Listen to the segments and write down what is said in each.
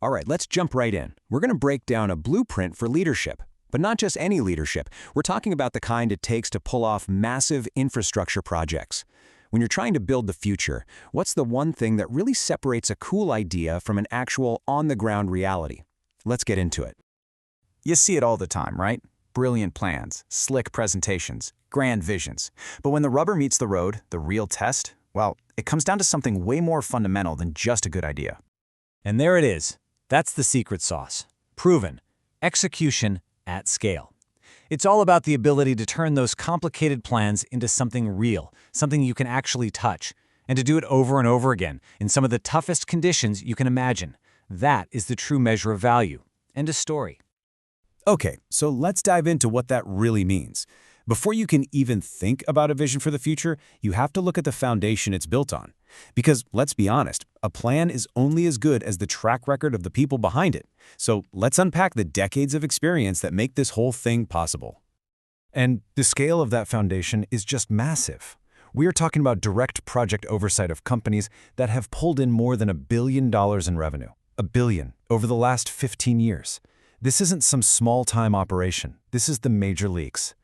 All right, let's jump right in. We're going to break down a blueprint for leadership. But not just any leadership. We're talking about the kind it takes to pull off massive infrastructure projects. When you're trying to build the future, what's the one thing that really separates a cool idea from an actual on-the-ground reality? Let's get into it. You see it all the time, right? Brilliant plans, slick presentations, grand visions. But when the rubber meets the road, the real test, well, it comes down to something way more fundamental than just a good idea. And there it is. That's the secret sauce. Proven. Execution at scale. It's all about the ability to turn those complicated plans into something real, something you can actually touch, and to do it over and over again in some of the toughest conditions you can imagine. That is the true measure of value. End of story. Okay, so let's dive into what that really means. Before you can even think about a vision for the future, you have to look at the foundation it's built on. Because, let's be honest, a plan is only as good as the track record of the people behind it. So let's unpack the decades of experience that make this whole thing possible. And the scale of that foundation is just massive. We are talking about direct project oversight of companies that have pulled in more than $1 billion in revenue. $1 billion over the last 15 years. This isn't some small-time operation. This is the major leagues.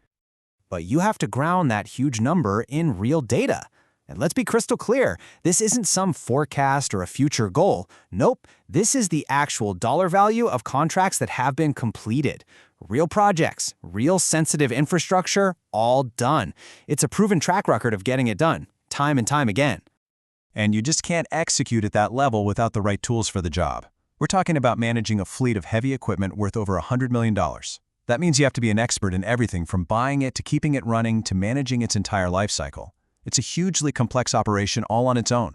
But you have to ground that huge number in real data. And let's be crystal clear, this isn't some forecast or a future goal. Nope, this is the actual dollar value of contracts that have been completed. Real projects, real sensitive infrastructure, all done. It's a proven track record of getting it done, time and time again. And you just can't execute at that level without the right tools for the job. We're talking about managing a fleet of heavy equipment worth over $100 million. That means you have to be an expert in everything from buying it to keeping it running to managing its entire life cycle. It's a hugely complex operation all on its own.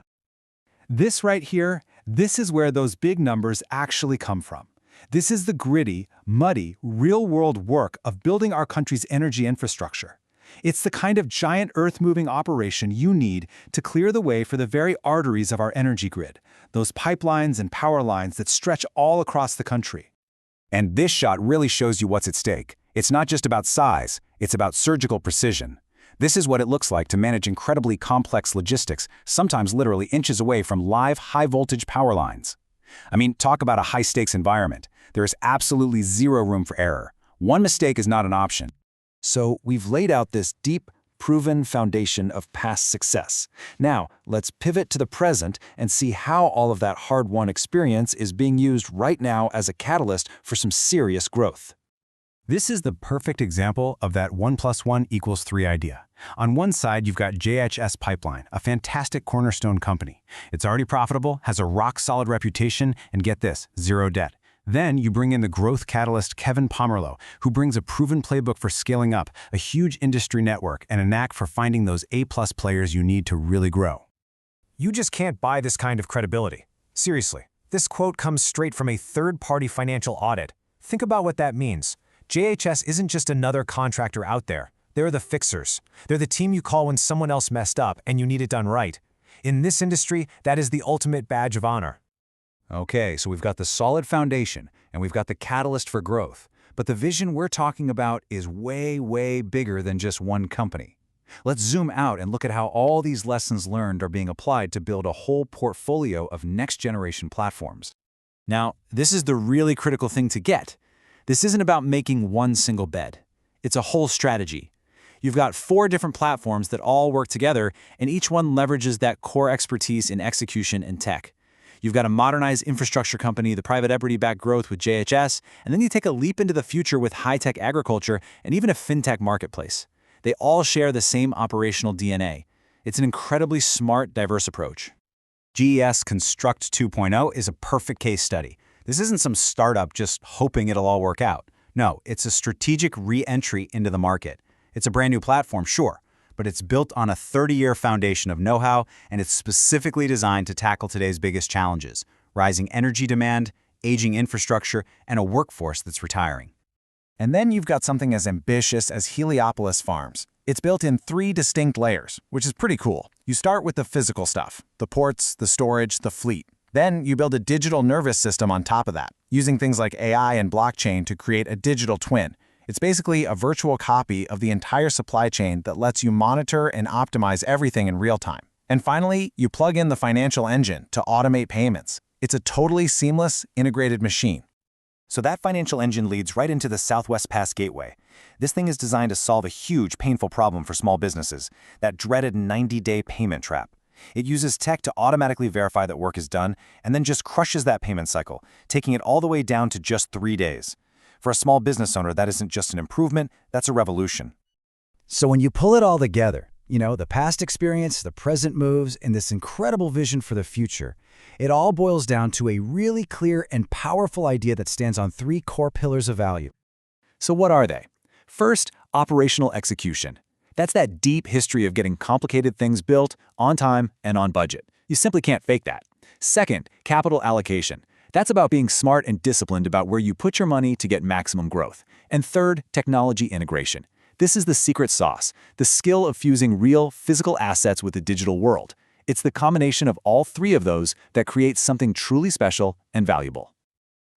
This right here, this is where those big numbers actually come from. This is the gritty, muddy, real-world work of building our country's energy infrastructure. It's the kind of giant earth-moving operation you need to clear the way for the very arteries of our energy grid, those pipelines and power lines that stretch all across the country. And this shot really shows you what's at stake. It's not just about size, it's about surgical precision. This is what it looks like to manage incredibly complex logistics, sometimes literally inches away from live, high-voltage power lines. I mean, talk about a high-stakes environment. There is absolutely zero room for error. One mistake is not an option. So we've laid out this deep, proven foundation of past success. Now, let's pivot to the present and see how all of that hard-won experience is being used right now as a catalyst for some serious growth. This is the perfect example of that 1 + 1 = 3 idea. On one side, you've got JHS Pipeline, a fantastic cornerstone company. It's already profitable, has a rock-solid reputation, and get this, zero debt. Then you bring in the growth catalyst Kevin Pomerleau, who brings a proven playbook for scaling up, a huge industry network, and a knack for finding those A-plus players you need to really grow. You just can't buy this kind of credibility. Seriously, this quote comes straight from a third-party financial audit. Think about what that means. JHS isn't just another contractor out there. They're the fixers. They're the team you call when someone else messed up and you need it done right. In this industry, that is the ultimate badge of honor. Okay, so we've got the solid foundation, and we've got the catalyst for growth. But the vision we're talking about is way, way bigger than just one company. Let's zoom out and look at how all these lessons learned are being applied to build a whole portfolio of next-generation platforms. Now, this is the really critical thing to get. This isn't about making one single bed. It's a whole strategy. You've got 4 different platforms that all work together, and each one leverages that core expertise in execution and tech. You've got a modernized infrastructure company, the private equity-backed growth with JHS, and then you take a leap into the future with high-tech agriculture and even a fintech marketplace. They all share the same operational DNA. It's an incredibly smart, diverse approach. GES Construct 2.0 is a perfect case study. This isn't some startup just hoping it'll all work out. No, it's a strategic re-entry into the market. It's a brand new platform, sure, but it's built on a 30-year foundation of know-how, and it's specifically designed to tackle today's biggest challenges: rising energy demand, aging infrastructure, and a workforce that's retiring. And then you've got something as ambitious as Heliopolis Farms. It's built in 3 distinct layers, which is pretty cool. You start with the physical stuff, the ports, the storage, the fleet. Then you build a digital nervous system on top of that, using things like AI and blockchain to create a digital twin. It's basically a virtual copy of the entire supply chain that lets you monitor and optimize everything in real time. And finally, you plug in the financial engine to automate payments. It's a totally seamless, integrated machine. So that financial engine leads right into the Southwest Pass Gateway. This thing is designed to solve a huge, painful problem for small businesses, that dreaded 90-day payment trap. It uses tech to automatically verify that work is done and then just crushes that payment cycle, taking it all the way down to just 3 days. For a small business owner, that isn't just an improvement, that's a revolution. So when you pull it all together, the past experience, the present moves, and this incredible vision for the future, it all boils down to a really clear and powerful idea that stands on 3 core pillars of value. So what are they? First, operational execution. That's that deep history of getting complicated things built on time and on budget. You simply can't fake that. Second, capital allocation. That's about being smart and disciplined about where you put your money to get maximum growth. And third, technology integration. This is the secret sauce, the skill of fusing real, physical assets with the digital world. It's the combination of all 3 of those that creates something truly special and valuable.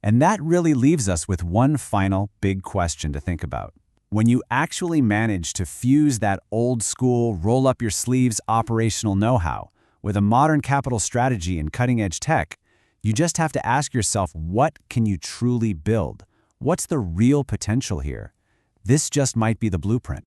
And that really leaves us with one final big question to think about. When you actually manage to fuse that old-school, roll-up-your-sleeves operational know-how with a modern capital strategy and cutting-edge tech, you just have to ask yourself, what can you truly build? What's the real potential here? This just might be the blueprint.